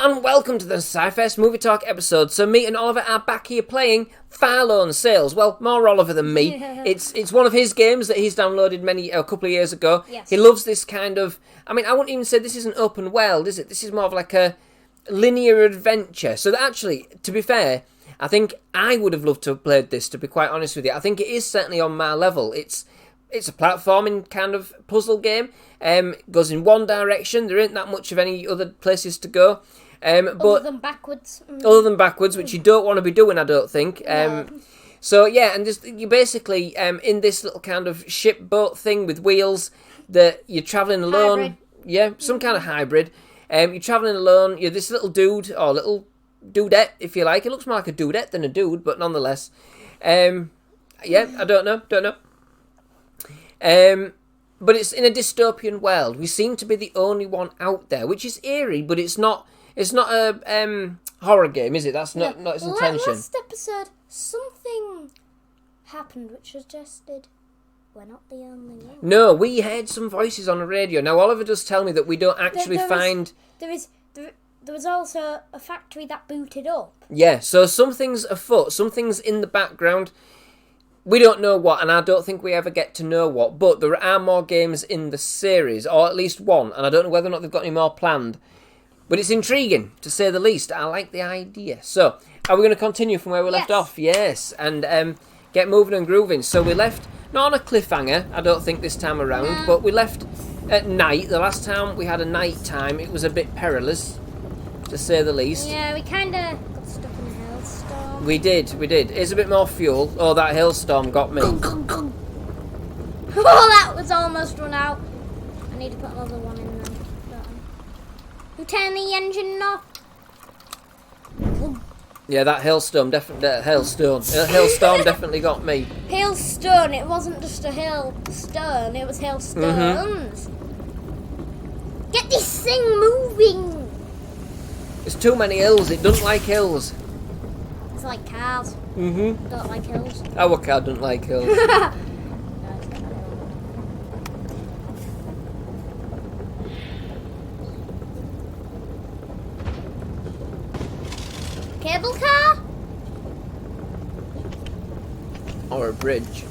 Hello and welcome to the SciFirst MovieTalk episode. So me and Oliver are back here playing Farlone Sales. Well, more Oliver than me. It's one of his games that he's downloaded a couple of years ago. Yes. He loves this kind of... I mean, I wouldn't even say this is an open world, is it? This is more of like a linear adventure. So that actually, to be fair, I think I would have loved to have played this, to be quite honest with you. I think it is certainly on my level. It's a platforming kind of puzzle game. Goes in one direction. There ain't that much of any other places to go. Other than backwards. Other than backwards, which you don't want to be doing, I don't think. No. So yeah, and just you basically in this little kind of ship boat thing with wheels that you're travelling alone. Hybrid. Yeah, some kind of hybrid. You're travelling alone. You're this little dude or little dudette, if you like. It looks more like a dudette than a dude, but nonetheless. Yeah, I don't know. But it's in a dystopian world. We seem to be the only one out there, which is eerie, but it's not a horror game, is it? That's not its intention. Last episode, something happened which suggested we're not the only one. No, we heard some voices on the radio. Now, Oliver does tell me that we don't actually find... There was also a factory that booted up. Yeah, so something's afoot, something's in the background. We don't know what, and I don't think we ever get to know what, but there are more games in the series, or at least one, and I don't know whether or not they've got any more planned. But it's intriguing, to say the least. I like the idea. So, are we going to continue from where we left off? Yes, and get moving and grooving. So we left, not on a cliffhanger, I don't think this time around, but we left at night. The last time we had a night time, it was a bit perilous, to say the least. Yeah, we kind of got stuck in a hailstorm. We did. Here's a bit more fuel. Oh, that hailstorm got me. Oh, that was almost run out. I need to put another one in there. Who turned the engine off? Yeah, that hailstorm definitely got me. Hailstone. It wasn't just a hailstone. It was hailstones. Get this thing moving. There's too many hills. It doesn't like hills. It's like cars. Mm-hmm. Don't like hills. Our car doesn't like hills. No, it's not a hill. Cable car? Or a bridge.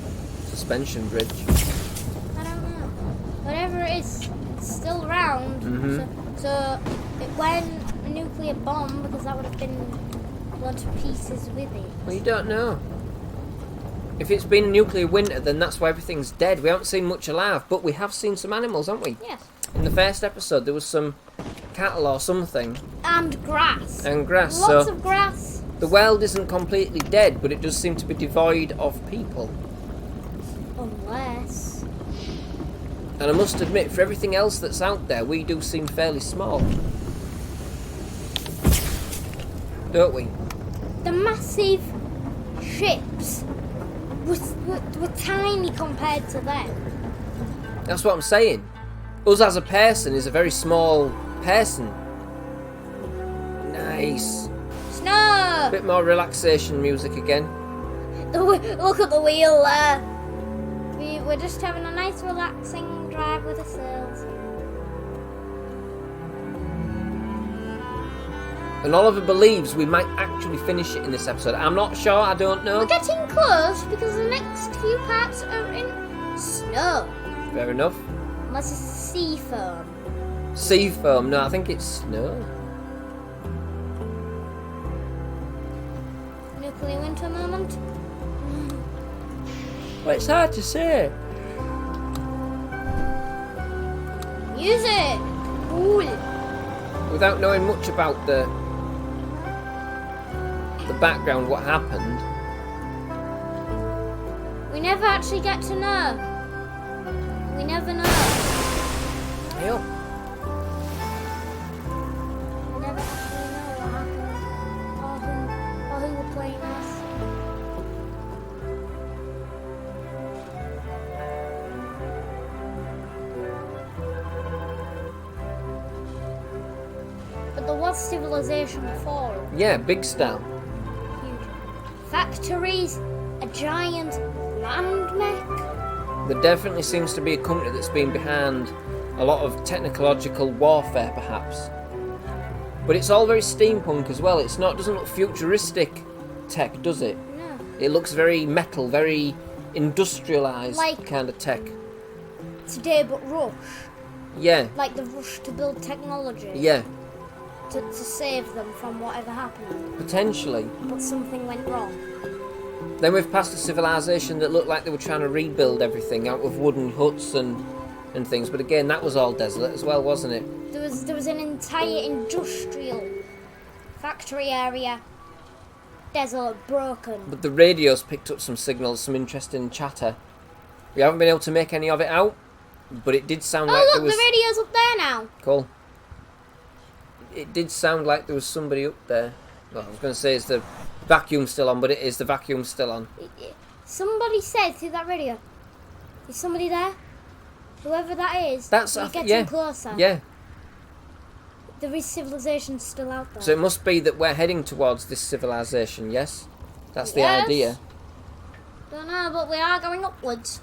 Suspension bridge. I don't know. Whatever it is, it's still round. So it went a nuclear bomb because that would have been blown to pieces with it. Well, you don't know. If it's been a nuclear winter, then that's why everything's dead. We haven't seen much alive, but we have seen some animals, haven't we? Yes. In the first episode, there was some cattle or something. And grass. And grass. Lots so of grass. the world isn't completely dead, but it does seem to be devoid of people. Unless... And I must admit, for everything else that's out there, we do seem fairly small. Don't we? The massive ships were tiny compared to them. That's what I'm saying. Us as a person is a very small person. Nice. Snow! Bit more relaxation music again. Look at the wheel there. We're just having a nice relaxing drive with the sails. And Oliver believes we might actually finish it in this episode. I'm not sure, I don't know. We're getting close because the next few parts are in snow. Fair enough. Unless it's sea foam. Sea foam, no, I think it's snow. Nuclear winter moment. Well, it's hard to say. Music! Cool. Without knowing much about the background, what happened. We never actually get to know. We never know. Hey up. We never actually know what happened. Or who were playing us. But there was civilization before. Yeah, big style. Huge. Factories, a giant land mech. There definitely seems to be a company that's been behind a lot of technological warfare, perhaps. But it's all very steampunk as well. It's not, doesn't look futuristic tech, does it? No. It looks very metal, very industrialised Like- kind of tech. Today, but rush. Yeah, Like the rush to build technology. yeah, To save them from whatever happened. potentially. But something went wrong. Then we've passed a civilization that looked like they were trying to rebuild everything out of wooden huts and things. But again, that was all desolate as well, wasn't it? There was an entire industrial factory area. Desolate, broken. But the radios picked up some signals, some interesting chatter. We haven't been able to make any of it out, but it did sound like Oh there look, was... the radio's up there now. Cool. It did sound like there was somebody up there. Well, I was going to say, is the vacuum still on? But it is, the vacuum still on. Somebody said through that radio, is somebody there? Whoever that is, That's we're yeah, getting closer. yeah. There is civilization still out there. So it must be that we're heading towards this civilization, yes? That's the Yes. idea. Don't know, but we are going upwards.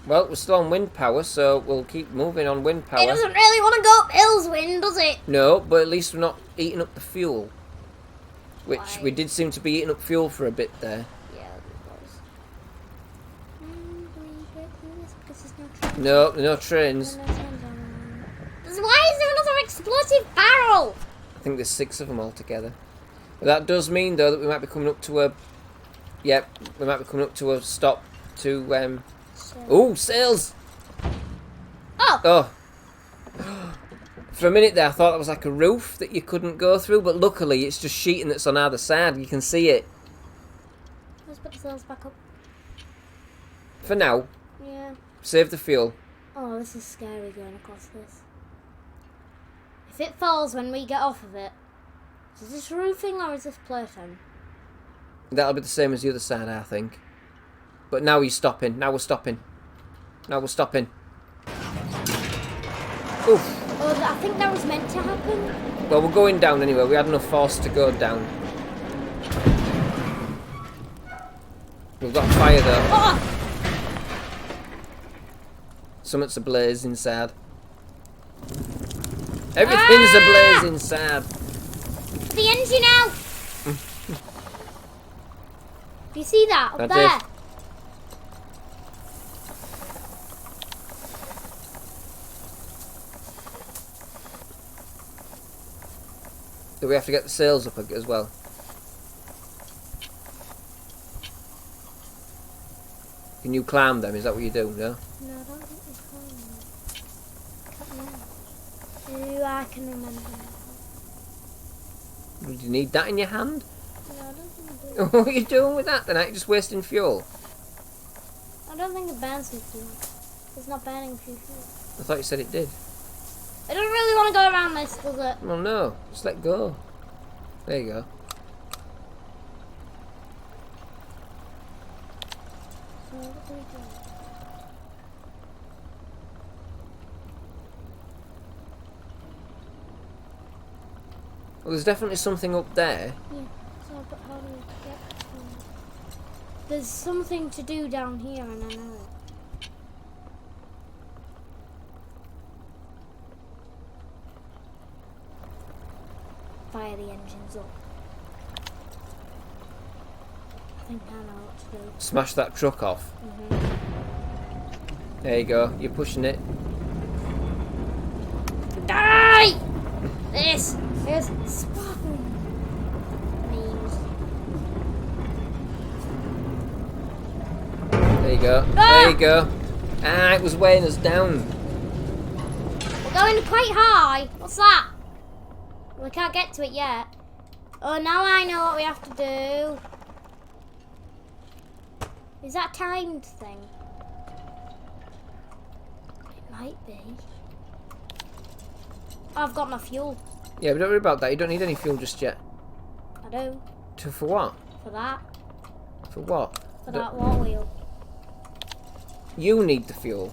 Well, we're still on wind power, so we'll keep moving on wind power. It doesn't really want to go up hills, wind, does it? No, but at least we're not eating up the fuel. Which Why? we did seem to be eating up fuel for a bit there. Yeah, it was. Because there's no trains. No trains. Why is there another explosive barrel? I think there's 6 of them altogether. But that does mean, though, that we might be coming up to a... Yep, we might be coming up to a stop to... Oh, sails! Oh! Oh. For a minute there, I thought that was like a roof that you couldn't go through, but luckily it's just sheeting that's on either side. You can see it. Let's put the sails back up. For now, Yeah. save the fuel. Oh, this is scary going across this. If it falls when we get off of it, is this roofing or is this plating? That'll be the same as the other side, I think. But now you're stopping. Now we're stopping. Now we're stopping. Oof. Oh, I think that was meant to happen. Well, we're going down anyway. We had enough force to go down. We've got fire though. Oh! Something's ablaze inside. Everything's ablaze inside. The engine out! Do you see that up I there? did. Do we have to get the sails up as well? Can you climb them? Is that what you do? No? No, I don't think there's one. No. I can remember now. Do you need that in your hand? No, I don't think I do. What are you doing with that then? Aren't you just wasting fuel? I don't think it burns with fuel. It's not burning fuel. I thought you said it did. I don't really want to go around this, does it? Well, no. Just let go. There you go. So what do we do? Well, there's definitely something up there. Yeah. So, but how do we get to it? There's something to do down here, and I know it. Fire the engines up. I think I know what to do. Smash that truck off. There you go. You're pushing it. Die! This is sparkling memes. There you go. Ah! There you go. Ah, it was weighing us down. We're going quite high. What's that? We can't get to it yet. Oh, now I know what we have to do. Is that a timed thing? It might be. I've got my fuel. Yeah, but don't worry about that. You don't need any fuel just yet. I do. For what? For that. For what? For that water wheel. You need the fuel.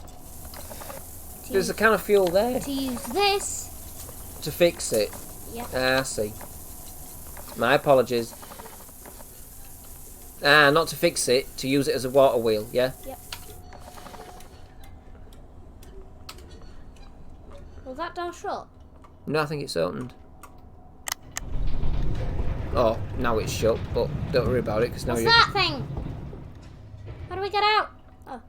To There's a use, can of fuel there. to use this. To fix it. Yep. Ah, I see. My apologies. Ah, not to fix it. To use it as a water wheel, yeah? Yep. Was that door shut? No, I think it's opened. Oh, now it's shut, but don't worry about it, because now What's you're... that thing? How do we get out? Oh.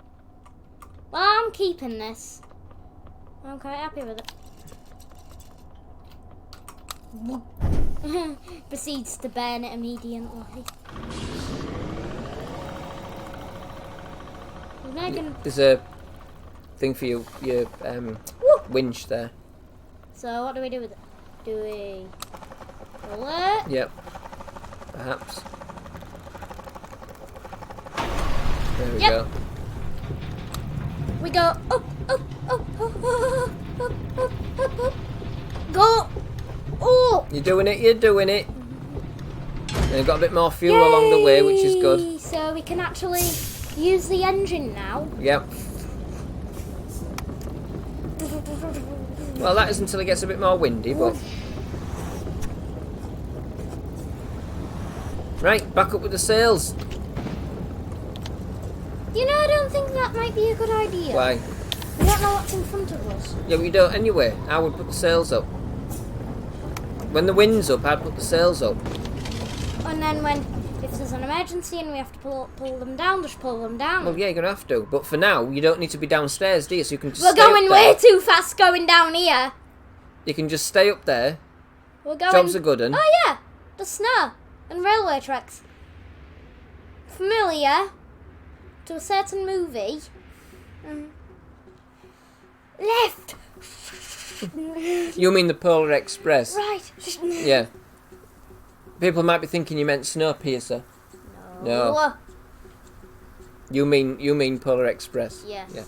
Well, I'm keeping this. I'm quite happy with it. Proceeds to burn it immediately. There's a thing for your winch there. So what do we do with it? Do we pull it? Yep. Perhaps. There we go. We go up, up, up, up, up, up, up, up, up. Go. Oh. You're doing it. You're doing it. And you've got a bit more fuel along the way, which is good. So we can actually use the engine now. Yep. Well, that is until it gets a bit more windy, but... Right, back up with the sails. You know, I don't think that might be a good idea. Why? We don't know what's in front of us. Yeah, we don't anyway. I would put the sails up. When the wind's up, I'd put the sails up. And then if there's an emergency and we have to pull them down, just pull them down. Well, yeah, you're going to have to. But for now, you don't need to be downstairs, do you? So you can just We're stay up going there. way too fast going down here. You can just stay up there. We're going... Jobs are good, Oh, yeah. The snow and railway tracks. Familiar to a certain movie. Left. You mean the Polar Express? Right. Yeah. People might be thinking you meant Snowpiercer. No. You mean Polar Express. Yes. Yeah.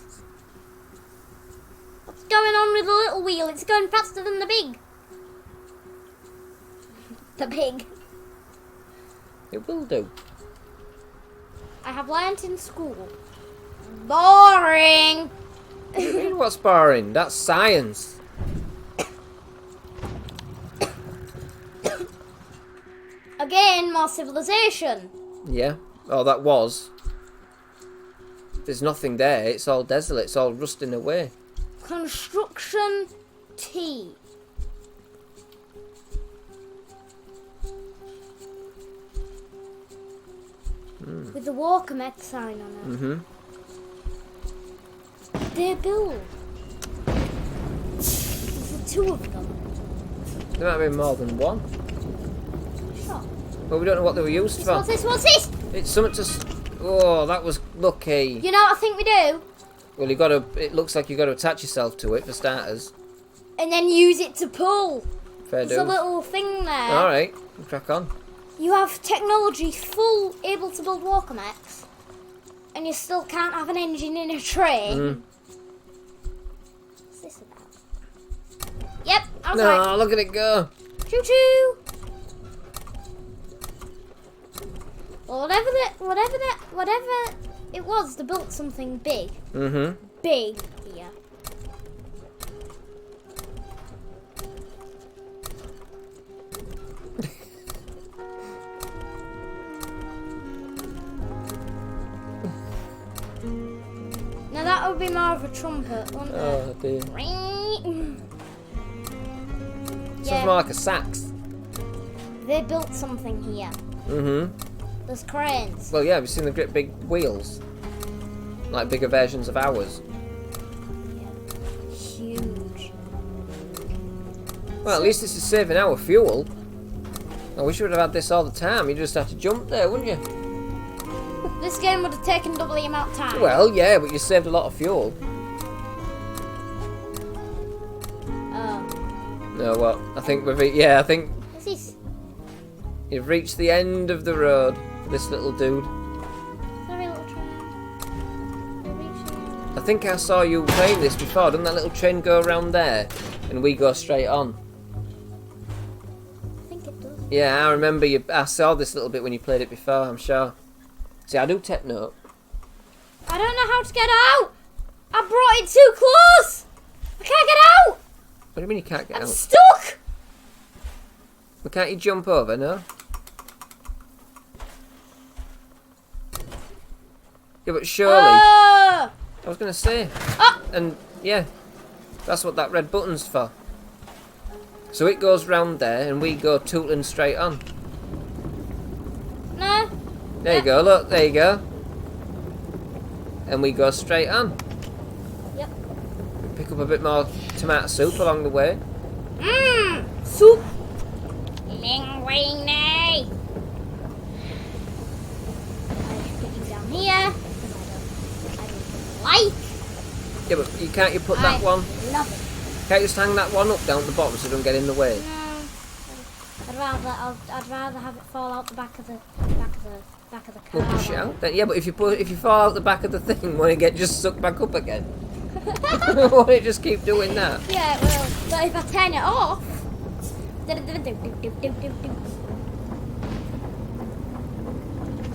What's going on with the little wheel? It's going faster than the big. The big. It will do. I have learnt in school. Boring. What do you mean what's boring? That's science. Again, more civilization. Yeah. Oh, that was. There's nothing there. It's all desolate. It's all rusting away. Construction T. With the Okomotive sign on it. Mm-hmm. They build. There's two of them. There might be more than one. Sure. Well, we don't know what they were used for. What's this? What's this? It's something to... Oh, that was lucky. You know what I think we do? Well, you got to... It looks like you got to attach yourself to it, for starters. And then use it to pull. Fair There's a dues. little thing there. Alright, crack on. You have technology full able to build Walkermax, and you still can't have an engine in a train. What's this about? Yep, I was right. No, look at it go. Choo choo. Well, whatever it was, they built something big. Mm-hmm. Big here. Now that would be more of a trumpet, wouldn't it? Oh, dear. Sounds more like a sax. They built something here. Mm-hmm. There's cranes. Well, yeah, we've seen the great big wheels. Like bigger versions of ours. Yeah. Huge. Well, at least this is saving our fuel. I wish we would have had this all the time. You'd just have to jump there, wouldn't you? This game would have taken double the amount of time. Well, yeah, but you saved a lot of fuel. No, what? I think I think What's this? you've reached the end of the road for this little dude. Sorry, little train. I think I saw you playing this before. Doesn't that little train go around there? And we go straight on. I think it does. Yeah, I remember you. I saw this little bit when you played it before, I'm sure. See, I do take note. I don't know how to get out. I brought it too close. I can't get out. What do you mean you can't get I'm out? stuck. Well, can't you jump over, no? Yeah, but surely... I was going to say. And, yeah, that's what that red button's for. So it goes round there and we go tooting straight on. There you go, look, there you go. And we go straight on. Yep. Pick up a bit more tomato soup along the way. Mmm! Soup! Linguine! I'm putting down here. I don't like. Yeah, but can't you put that one? Love it. Can't you just hang that one up down at the bottom so it don't get in the way? No. I'd rather have it fall out the back of the car. We'll push it out. Yeah, but if you fall out the back of the thing, won't it get just sucked back up again? Won't it just keep doing that? Yeah, it will. But if I turn it off.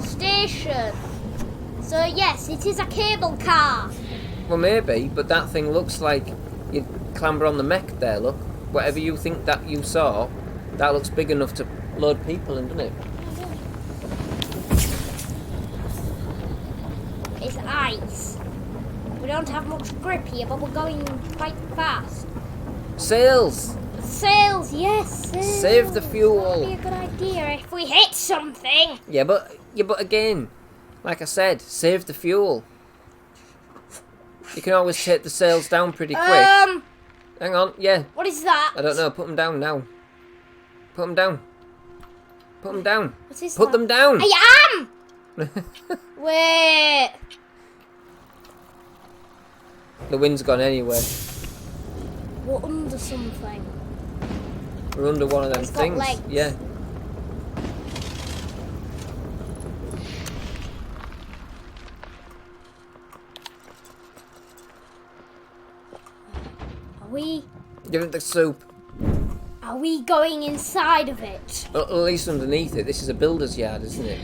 Station. So yes, it is a cable car. Well, maybe, but that thing looks like you clamber on the mech there. Look, whatever you think that you saw, that looks big enough to load people in, doesn't it? It's ice. We don't have much grip here, but we're going quite fast. Sails. Sails, yes. Sails. Save the fuel. That'd be a good idea if we hit something. Yeah, but again, like I said, save the fuel. You can always take the sails down pretty quick. Hang on, yeah. What is that? I don't know. Put them down now. Put them down. Put them down. What is Put that? them down. I am. Wait. The wind's gone anyway. We're under something. We're under one of them It's got things. legs. Yeah. Give it the soup. Are we going inside of it? At least underneath it. This is a builder's yard, isn't it?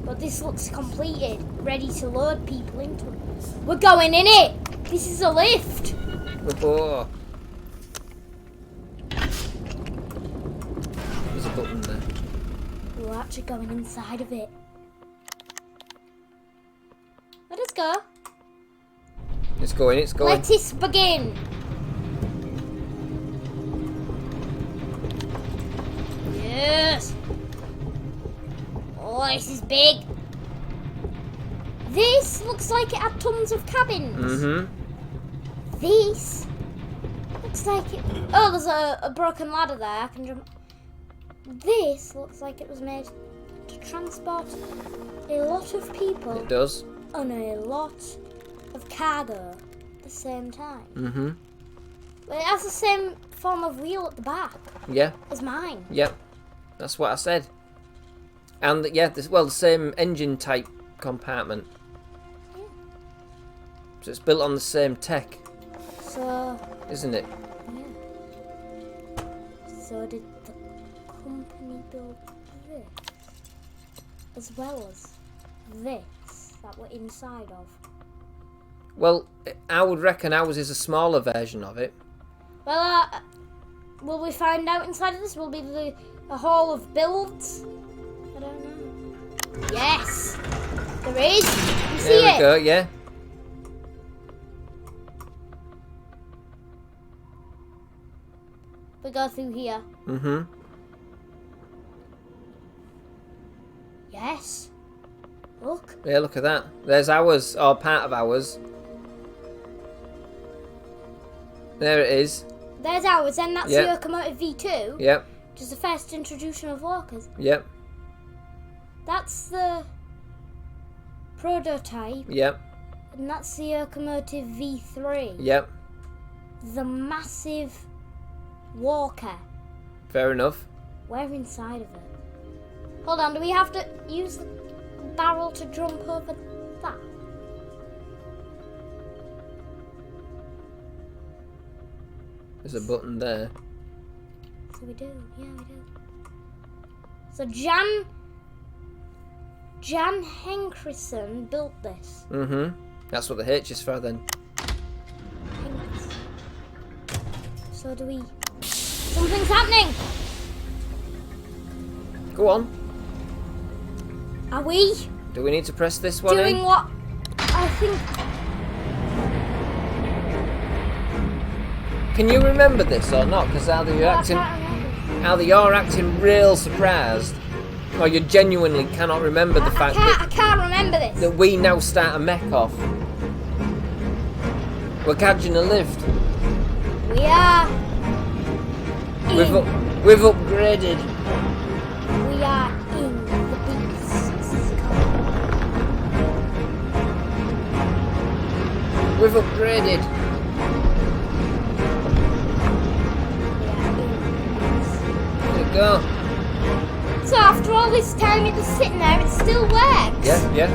But this looks completed, ready to load people into it. We're going in it! This is a lift! Oh. There's a button there. We're actually going inside of it. Let us go. It's going, it's going. Let us begin! Yes! Oh, this is big. This looks like it had tons of cabins. Mm-hmm. This looks like it... Oh, there's a broken ladder there. I can jump. This looks like it was made to transport a lot of people. It does. On a lot of cargo at the same time. Mm-hmm. But it has the same form of wheel at the back Yeah. as mine. Yep. That's what I said. And yeah, the same engine type compartment. Yeah. So it's built on the same tech, So, isn't it? yeah. So did the company build this? As well as this that we're inside of? Well, I would reckon ours is a smaller version of it. Well, will we find out inside of this? Will be a hall of builds? I don't know. Yes! There is! You see There we it? go, yeah. We go through here. Mm-hmm. Yes. Look. Yeah, look at that. There's ours, or part of ours. There it is. There's ours, and that's Yep. the Okomotive V2, Yep, which is the first introduction of walkers. yep, That's the prototype, yep, and that's the Okomotive V3, yep. the massive walker. Fair enough. We're inside of it. Hold on, do we have to use the barrel to jump over that? There's a button there. So we do, yeah, we do. So Jan Henkerson built this. Mm-hmm. That's what the H is for then. Henkes. So do we... Something's happening! Go on. Are we Do we need to press this one doing in? what I think... Can you remember this or not? Because I can't remember. how you're acting real surprised. Or you genuinely cannot remember the fact I can't remember this. that we now start a mech off. We're catching a lift. We are. We've upgraded. We are in the beast's car. We've upgraded. There we go. So after all this time it was sitting there, it still works. Yeah.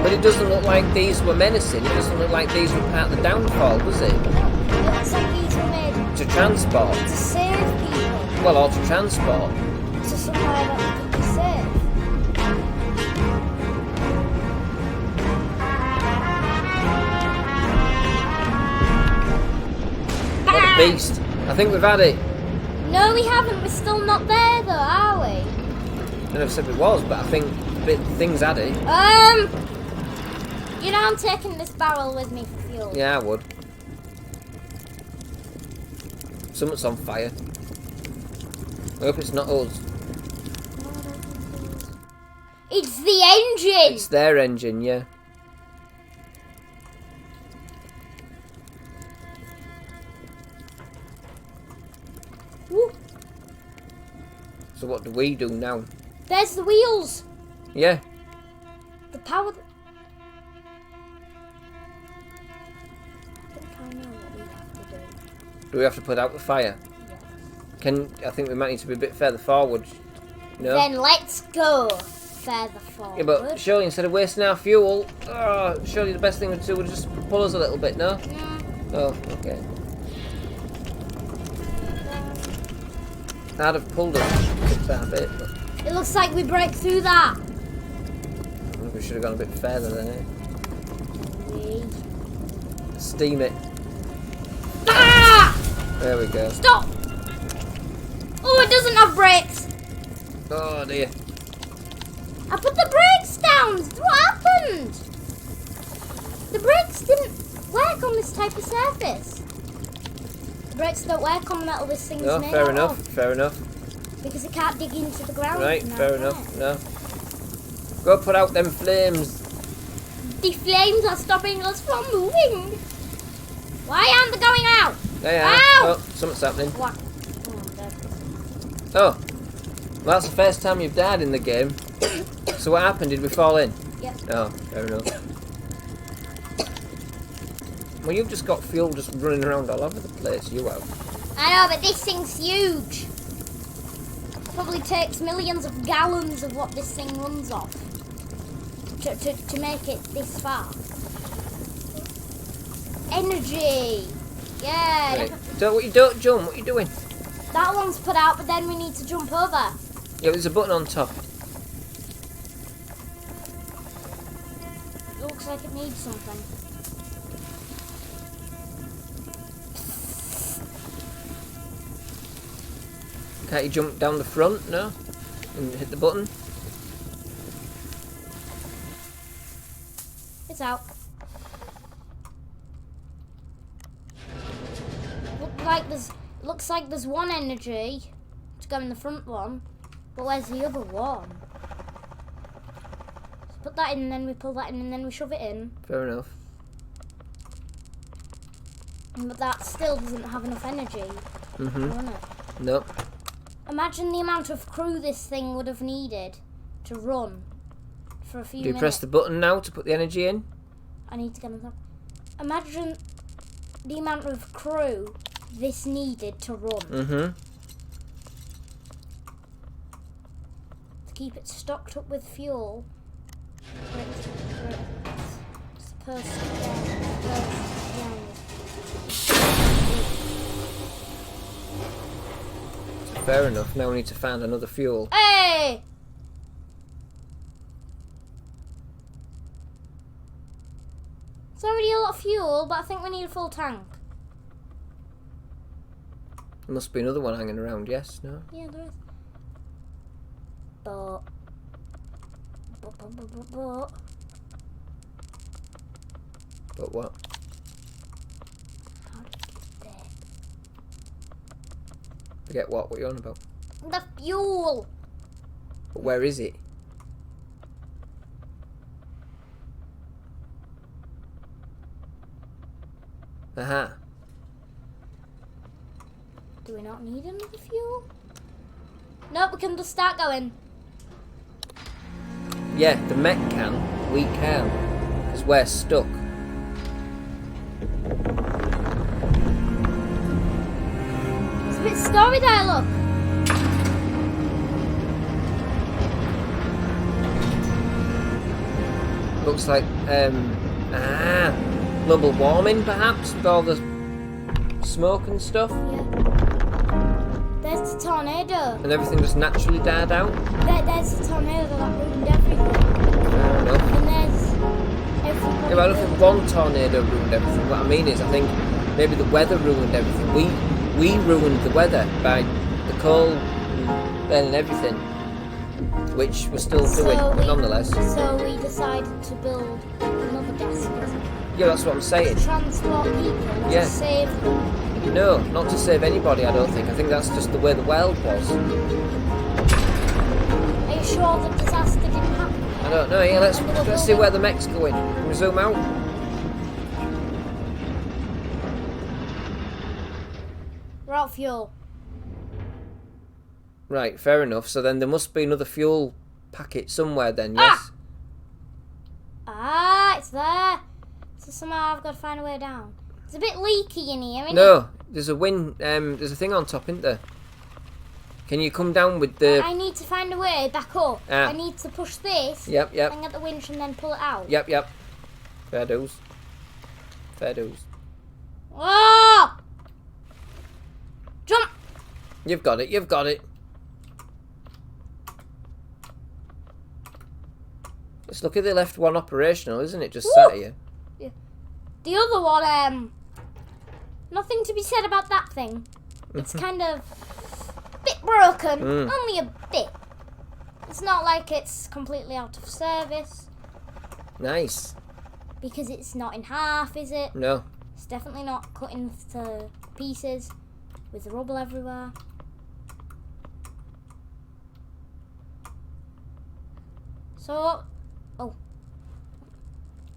But it doesn't look like these were menacing. It doesn't look like these were part of the downfall, does it? It looks like these were made To transport. to save people. Well, or to transport. To somewhere that could be safe. What a beast. I think we've had it. No, we haven't. We're still not there, though, are we? I never said we was, but I think things had it. You know, I'm taking this barrel with me for fuel. Yeah, I would. Something's on fire. I hope it's not us. It's the engine. It's their engine, yeah. Woo. So what do we do now? There's the wheels. Yeah. The power. I think I know what we have to do. Do we have to put out the fire? Yeah. I think we might need to be a bit further forward. No? Then let's go further forward. Yeah, but surely instead of wasting our fuel, surely the best thing to do would just pull us a little bit, no? Yeah. Oh, okay. I'd have pulled us that bit, but It looks like we break through that. I think we should have gone a bit further than it. Steam it. Ah! There we go. Stop! Oh, it doesn't have brakes. Oh dear. I put the brakes down. What happened? The brakes didn't work on this type of surface. The brakes don't work on metal this thing's No, made fair out enough, of, fair enough. because it can't dig into the ground. Right, No, fair no. enough, no. Go put out them flames. The flames are stopping us from moving. Why aren't they going out? They are. Ow! Oh, something's happening. What? Oh, I'm dead. Oh, well, that's the first time you've died in the game. So what happened? Did we fall in? Yep. Oh, fair enough. Well, you've just got fuel just running around all over the place. You have. I know, but this thing's huge. Probably takes millions of gallons of what this thing runs off to make it this far. Energy. Yeah. Right. Don't jump. What are you doing? That one's put out, but then we need to jump over. Yeah, there's a button on top. It looks like it needs something. Can't you jump down the front? No? And hit the button? It's out. Looks like there's one energy to go in the front one, but where's the other one? So put that in, and then we pull that in, and then we shove it in. Fair enough. But that still doesn't have enough energy to run it. Nope. Imagine the amount of crew this thing would have needed to run for a few Do you minutes. press the button now to put the energy in? I need to get on top. Imagine the amount of crew this needed to run. Mm-hmm. To keep it stocked up with fuel. For it's supposed to Fair enough. Now we need to find another fuel. Hey! It's already a lot of fuel, but I think we need a full tank. There must be another one hanging around, yes? No? Yeah, there is. But. But what? How did we get there? Forget what? What are you on about? The fuel! But where is it? Aha. Do we not need another fuel? Nope, we can just start going. Yeah, the mech can. We can. Because we're stuck. It's a bit scary there, look. Looks like, global warming perhaps, with all the smoke and stuff. Yeah. There's the tornado. And everything just naturally died out. There's the tornado that ruined everything. Fair enough. And there's everybody. Yeah, but I don't think one tornado ruined everything. What I mean is, I think maybe the weather ruined everything. We ruined the weather by the coal burning everything, which we're still doing, nonetheless. So we decided to build another gas prison. Yeah, that's what I'm saying. To transport people, Yeah. to save them. No, not to save anybody, I don't think. I think that's just the way the world was. Are you sure the disaster didn't happen? I don't know. Yeah, let's see where the mech's going. Can we zoom out? We're out of fuel. Right, fair enough. So then there must be another fuel packet somewhere then, yes? It's there. So somehow I've got to find a way down. It's a bit leaky in here, isn't it? No, there's a there's a thing on top, isn't there? Can you come down with the... I need to find a way back up. Ah. I need to push this. Yep. And get the winch and then pull it out. Yep. Fair dues. Oh! Jump! You've got it. It's lucky they left one operational, isn't it? Just sat here. Yeah. The other one, nothing to be said about that thing. It's kind of a bit broken, only a bit. It's not like it's completely out of service. Nice. Because it's not in half, is it? No. It's definitely not cut into pieces with the rubble everywhere. So,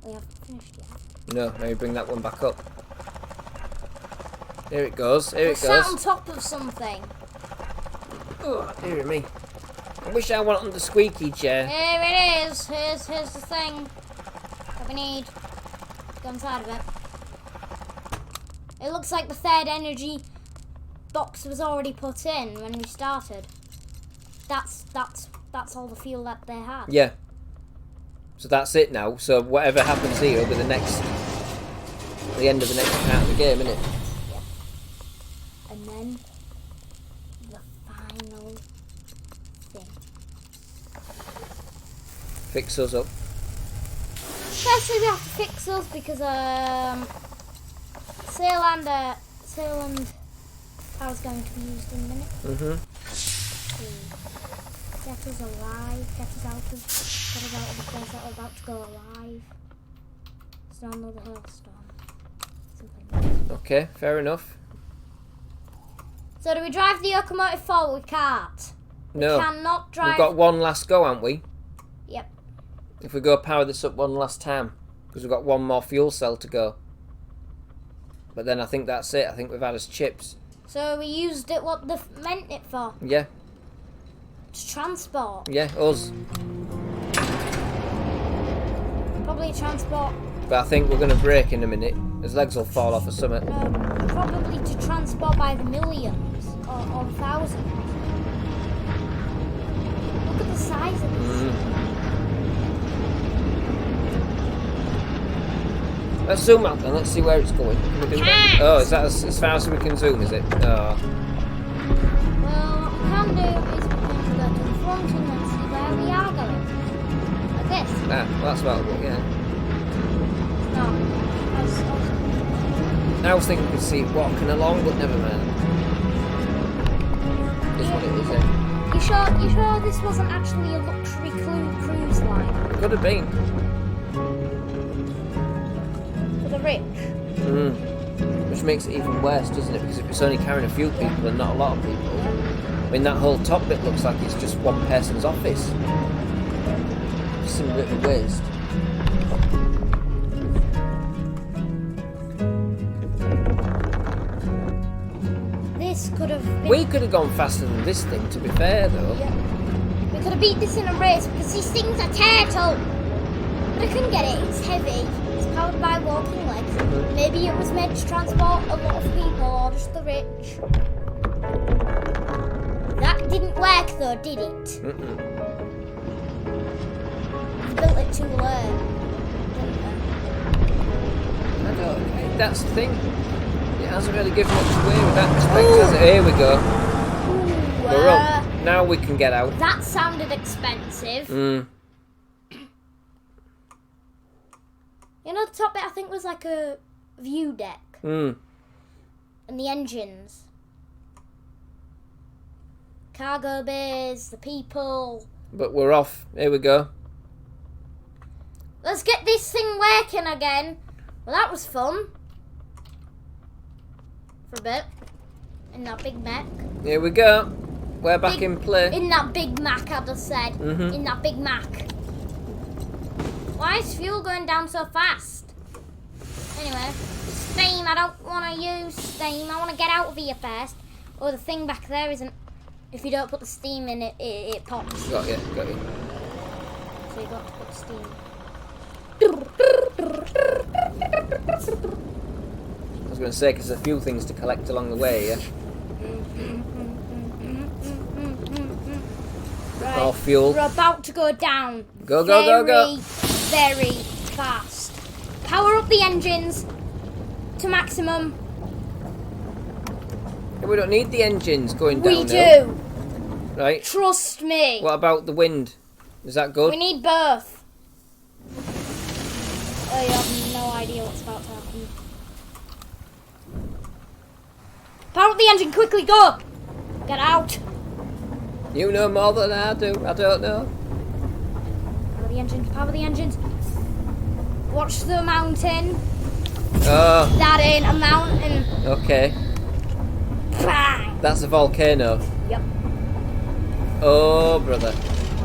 we haven't finished yet. No, now you bring that one back up. Here it goes. Sat on top of something. Oh, dear me. I wish I went on the squeaky chair. Here it is. Here's the thing that we need. Go inside of it. It looks like the third energy box was already put in when we started. That's all the fuel that they had. Yeah. So that's it now. So whatever happens here will be the end of the next part of the game, isn't it? Yeah. And then the final thing. Fix us up. Firstly, we have to fix us because sail and power is going to be used in a minute. Get us alive. Get us out of the place that we're about to go alive. It's not another hailstorm. Something. Okay, fair enough. So do we drive the Okomotive forward? We can't. No. We cannot drive. We've got one last go, haven't we? Yep. If we go power this up one last time, because we've got one more fuel cell to go. But then I think that's it. I think we've had us chips. So we used it. What they meant it for? Yeah. To transport. Yeah, us. Probably transport. But I think we're going to break in a minute. His legs will fall off or something. No, probably to transport by the millions or thousands. Look at the size of this. Let's zoom out then. Let's see where it's going. Can we do that? Oh, is that as far as we can zoom, is it? Oh. Well, what we can do is we can go to the front and then see where we are going. Like this. Ah, well, that's about it, yeah. No. I was thinking we could see it walking along, but never mind. Is what it is, eh? You sure this wasn't actually a luxury cruise line? It could have been. For the rich? Which makes it even worse, doesn't it? Because if it's only carrying a few people and not a lot of people. I mean, that whole top bit looks like it's just one person's office. Just seems a bit of a waste. This could have been... We could have gone faster than this thing, to be fair, though. Yeah. We could have beat this in a race because these things are turtle. But I couldn't get it. It's heavy. It's powered by walking legs. Maybe it was meant to transport a lot of people or just the rich. That didn't work though, did it? Mm-mm. You built it too late, didn't you? I don't. That's the thing. It hasn't really given much away with that respect, has it? Here we go. Ooh, We're up. Now we can get out. That sounded expensive. You know, the top bit I think was like a view deck. And the engines. Cargo bays, the people. But we're off. Here we go. Let's get this thing working again. Well, that was fun. For a bit. In that Big Mac. Here we go. We're back in play. In that Big Mac, I just said. In that Big Mac. Why is fuel going down so fast? Anyway, steam. I don't want to use steam. I want to get out of here first. Oh, the thing back there isn't. If you don't put the steam in it, it pops. Got you. So you got to put steam. I was going to say, because there's a few things to collect along the way, yeah? Right. More fuel. We're about to go down. Go. Very fast. Power up the engines to maximum. We don't need the engines going down. We do. Right. Trust me. What about the wind? Is that good? We need both. Oh, you have no idea what's about to happen. Power up the engine quickly, go! Get out. You know more than I do. I don't know. Power the engines. Watch the mountain. Oh. That ain't a mountain. Okay. Bang! That's a volcano. Yep. Oh, brother.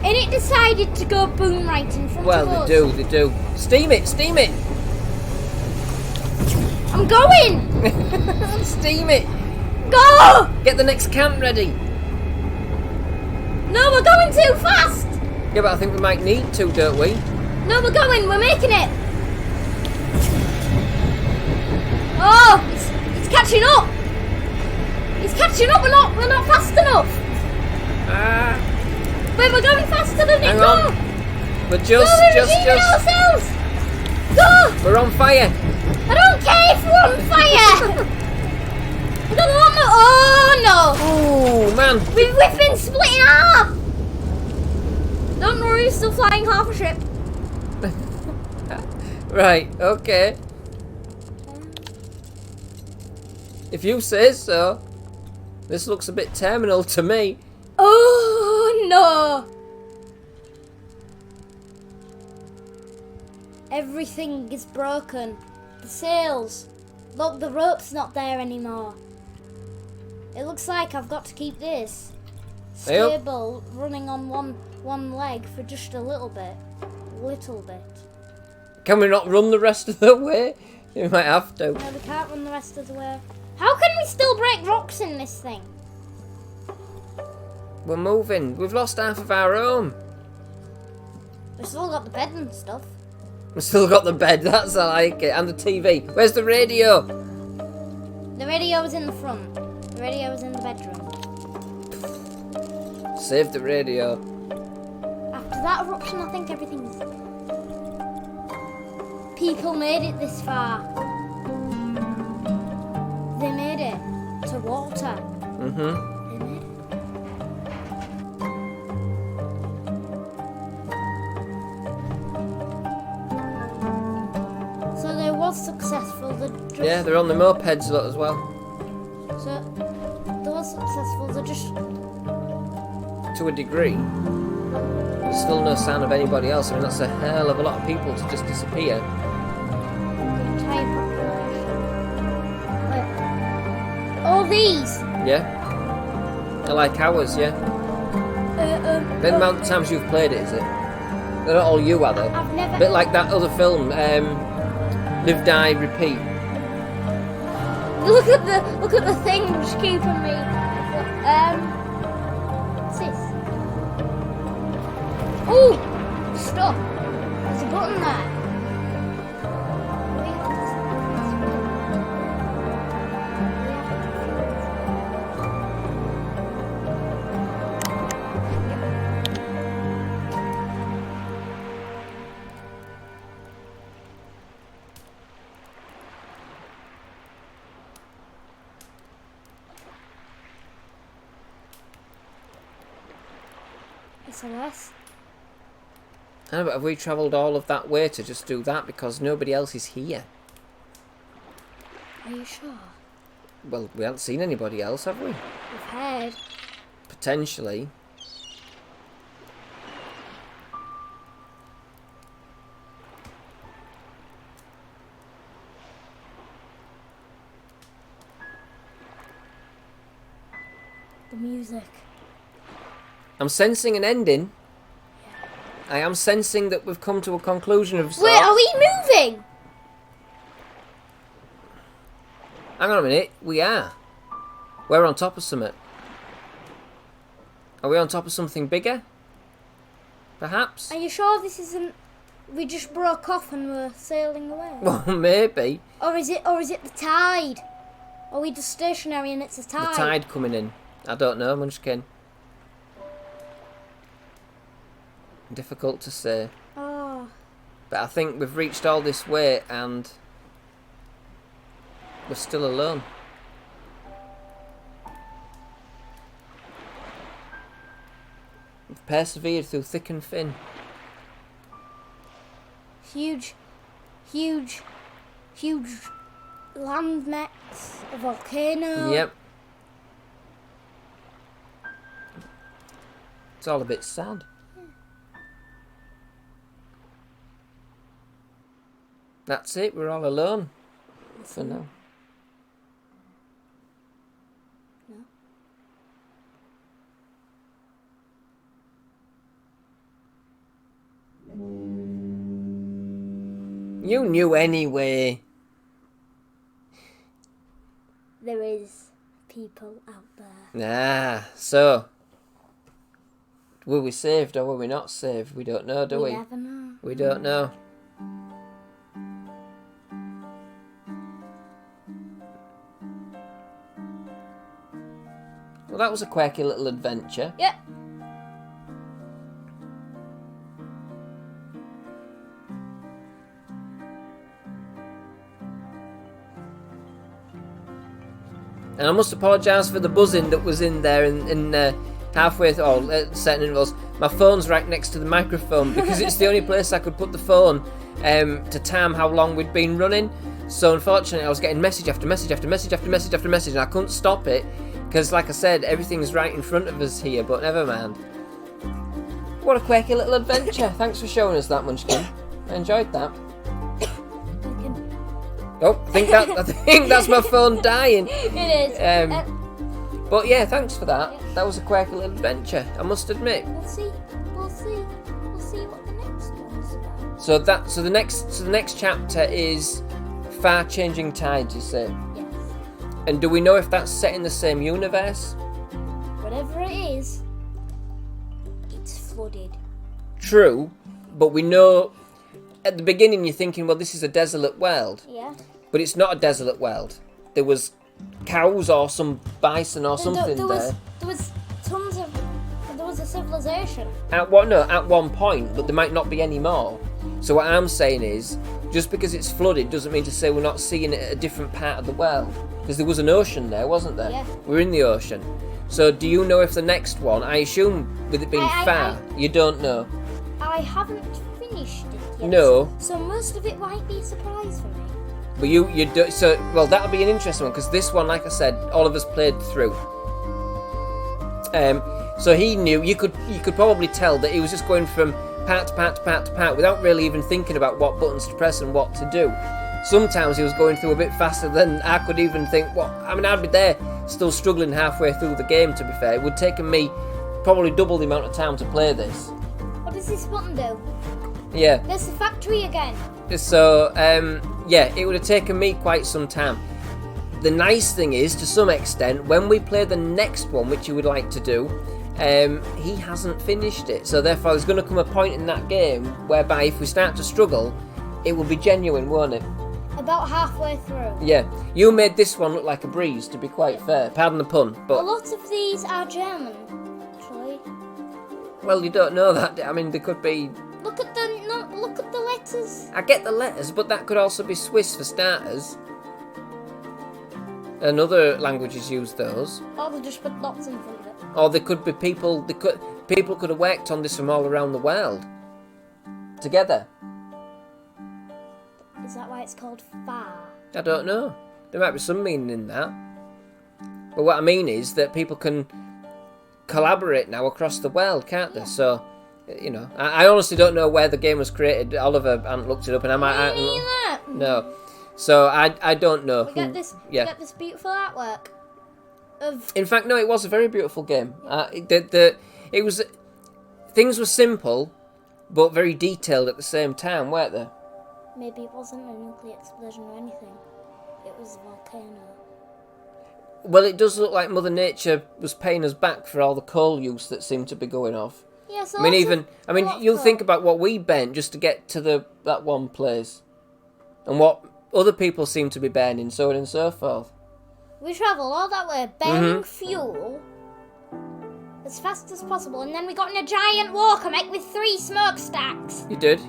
And it decided to go boom right in front of us. Well, they do. Steam it. I'm going! Steam it. Go! Get the next can ready. No, we're going too fast! Yeah, but I think we might need to, don't we? No, we're making it! Oh, it's catching up! It's catching up, we're not fast enough! Wait, we're going faster than it, Hang go! on. We're just. Ourselves! Go! We're on fire! I don't care if we're on fire! I don't want no. Oh no! Oh man! We've been split in half! Don't worry, we're still flying half a ship. Right, okay. If you say so. This looks a bit terminal to me. Oh no! Everything is broken. The sails. Look, the rope's not there anymore. It looks like I've got to keep this stable, running on one leg for just a little bit. Can we not run the rest of the way? We might have to. No, we can't run the rest of the way. How can we still break rocks in this thing? We're moving. We've lost half of our home. We've still got the bed and stuff. We've still got the bed, that's I like it. And the TV. Where's the radio? The radio was in the front. The radio was in the bedroom. Save the radio. After that eruption, I think everything's... People made it this far. They made it to water. They made it. So they was successful. Yeah, they're on the mopeds a lot as well. So they was successful. They just... To a degree. There's still no sign of anybody else. I mean, that's a hell of a lot of people to just disappear. The entire population. Wait. All these. Yeah? like ours, yeah. The amount of times you've played it, is it? They're not all you, are they? I've never... A bit like that other film, Live, Die, Repeat. Look at the thing just keeping me. What's this? Oh, stop! There's a button there. SOS. I know, but have we travelled all of that way to just do that because nobody else is here? Are you sure? Well, we haven't seen anybody else, have we? We've heard. Potentially. The music. I'm sensing an ending. I am sensing that we've come to a conclusion of sorts. Wait, are we moving? Hang on a minute. We are. We're on top of something. Are we on top of something bigger? Perhaps? Are you sure this isn't... We just broke off and we're sailing away? Well, maybe. Or is it the tide? Are we just stationary and it's a tide? The tide coming in. I don't know, Munchkin. Difficult to say. Oh. But I think we've reached all this way and we're still alone. We've persevered through thick and thin. Huge land mechs, a volcano. Yep. It's all a bit sad. That's it, we're all alone. For now. No. You knew anyway. There is people out there. Ah, so were we saved or were we not saved? We don't know, do we? We never know. We don't know. Well, that was a quirky little adventure. Yep. And I must apologise for the buzzing that was in there in halfway through, certain intervals. My phone's right next to the microphone because it's the only place I could put the phone to time how long we'd been running. So unfortunately I was getting message after message after message after message after message and I couldn't stop it because, like I said, everything's right in front of us here, but never mind. What a quirky little adventure. Thanks for showing us that, Munchkin. I enjoyed that. Oh, I think that's my phone dying. It is. But yeah, thanks for that. That was a quirky little adventure, I must admit. We'll see what the next one's about. So the next chapter is Far Changing Tides, you say? Yes. And do we know if that's set in the same universe? Whatever it is, it's flooded. True, but we know at the beginning you're thinking, well, this is a desolate world. Yeah. But it's not a desolate world. There was cows or some bison or something there. There was tons of... There was a civilization. At one point, but there might not be any more. So what I'm saying is, just because it's flooded doesn't mean to say we're not seeing it at a different part of the world. Because there was an ocean there, wasn't there? Yeah. We're in the ocean. So do you know if the next one, I assume with it being far, you don't know? I haven't finished it yet. No. So most of it might be a surprise for me. But you do, so, well, that'll be an interesting one, because this one, like I said, all of us played through. So he knew, you could probably tell that he was just going from part to part to part to part without really even thinking about what buttons to press and what to do. sometimes he was going through a bit faster than I could even think. Well, I mean, I'd be there still struggling halfway through the game, to be fair. It would take me probably double the amount of time to play this. What does this button do? Yeah. There's the factory again. So, yeah, it would have taken me quite some time. The nice thing is, to some extent, when we play the next one, which you would like to do, he hasn't finished it. So therefore, there's going to come a point in that game whereby if we start to struggle, it will be genuine, won't it? About halfway through. Yeah. You made this one look like a breeze, to be quite fair. Pardon the pun, A but... lot of these are German, actually. Well, you don't know that. I mean, they could be... Look at the letters. I get the letters, but that could also be Swiss for starters. And other languages use those. Or they just put dots in front of it. Or they could be people. People could have worked on this from all around the world together. Is that why it's called far? I don't know. There might be some meaning in that. But what I mean is that people can collaborate now across the world, can't they? So, you know, I honestly don't know where the game was created. Oliver hadn't looked it up, and I Me neither. no. So I don't know. We get this. Yeah. We get this beautiful artwork of. In fact, no, it was a very beautiful game. It was. Things were simple, but very detailed at the same time, weren't they? Maybe it wasn't a nuclear explosion or anything. It was a volcano. Well, it does look like Mother Nature was paying us back for all the coal use that seemed to be going off. Yes. I mean, you'll think about what we burnt just to get to that one place, and what other people seem to be burning, so on and so forth. We travel all that way, burning fuel as fast as possible, and then we got in a giant walker mech with 3 smokestacks. You did.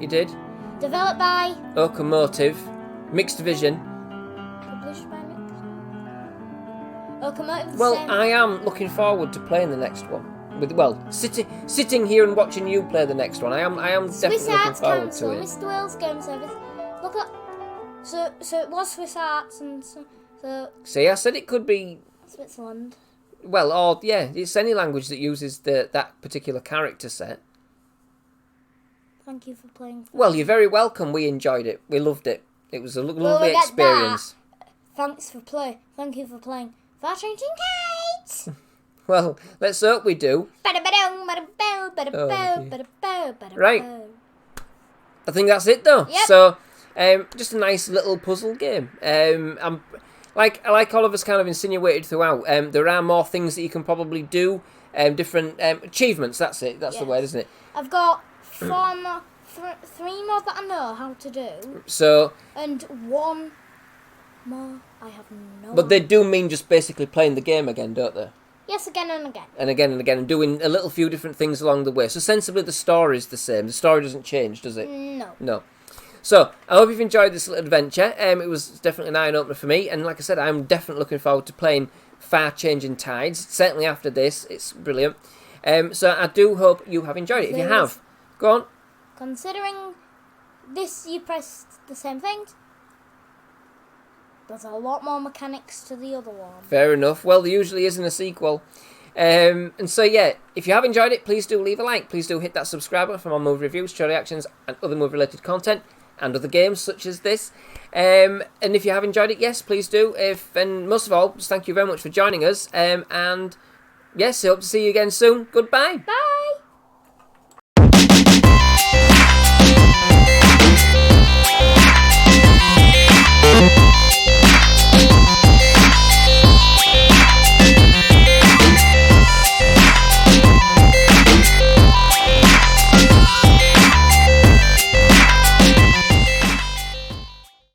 Developed by Okomotive, Mixed Vision. Published by Mix. Okomotive. Well, I am looking forward to playing the next one. Sitting here and watching you play the next one, I am definitely Swiss looking Arts forward Council, to it. Mr. Wales Game Service. Look at. So it was Swiss Arts and so See, I said it could be. Switzerland. Well, or yeah, it's any language that uses that particular character set. Thank you for playing. Well, you're very welcome. We enjoyed it. We loved it. It was a lovely we get experience. Thanks for play. Thank you for playing. Far Changing Kites. Well, let's hope we do. Right. I think that's it, though. Yep. So, just a nice little puzzle game. I'm like Oliver's kind of insinuated throughout. There are more things that you can probably do. Different achievements. That's it. That's the word, isn't it? I've got 4 more, 3 more that I know how to do, So, and 1 more I have no. but they do mean just basically playing the game again, don't they? Yes, again and again. And again and again, and doing a little few different things along the way. So sensibly, the story is the same. The story doesn't change, does it? No. No. So, I hope you've enjoyed this little adventure. It was definitely an eye-opener for me. And like I said, I'm definitely looking forward to playing Far Changing Tides. Certainly after this, it's brilliant. So I do hope you have enjoyed it. If you have, go on. Considering this, you pressed the same thing. There's a lot more mechanics to the other one. Fair enough. Well, there usually isn't a sequel. And so, yeah, if you have enjoyed it, please do leave a like. Please do hit that subscribe button for more movie reviews, show reactions, and other movie-related content, and other games such as this. And if you have enjoyed it, yes, please do. And most of all, just thank you very much for joining us. And yes, I hope to see you again soon. Goodbye. Bye!